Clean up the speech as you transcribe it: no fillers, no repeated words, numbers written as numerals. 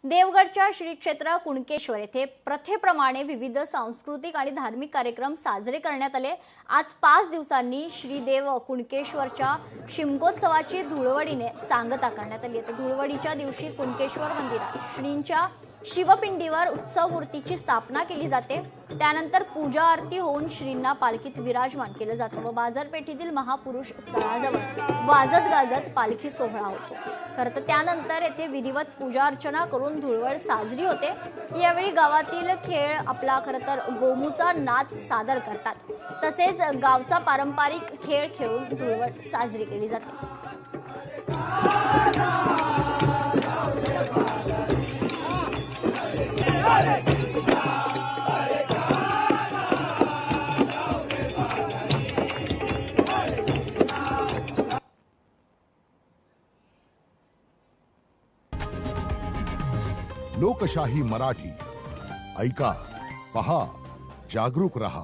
देवगडच्या श्री क्षेत्र कुणकेश्वर येथे प्रथेप्रमाणे विविध सांस्कृतिक आणि धार्मिक कार्यक्रम साजरे करण्यात आले। आज 5 दिवसांनी श्री देव कुणकेश्वरच्या शिमगोत्सवाची धुळवडीने सांगता करण्यात आली। धुळवडीच्या दिवशी कुणकेश्वर मंदिरात श्रींच्या शिवपिंडीवर उत्सव मूर्तीची स्थापना केली जाते। त्यानंतर पूजा आरती होऊन श्रींना पालखीत विराजमान केलं जातं व बाजारपेठेतील महापुरुष स्थळाजवळ वाजत गाजत पालखी सोहळा होतो। खरं तर त्यानंतर येथे विधिवत पूजा अर्चना करून धुळवड साजरी होते। यावेळी गावातील खेळ आपला खरं तर गोमूचा नाच सादर करतात। तसेच गावचा पारंपरिक खेळ खेळून धुळवड साजरी केली जाते। लोकशाही मराठी ऐका, पहा, जागरूक रहा।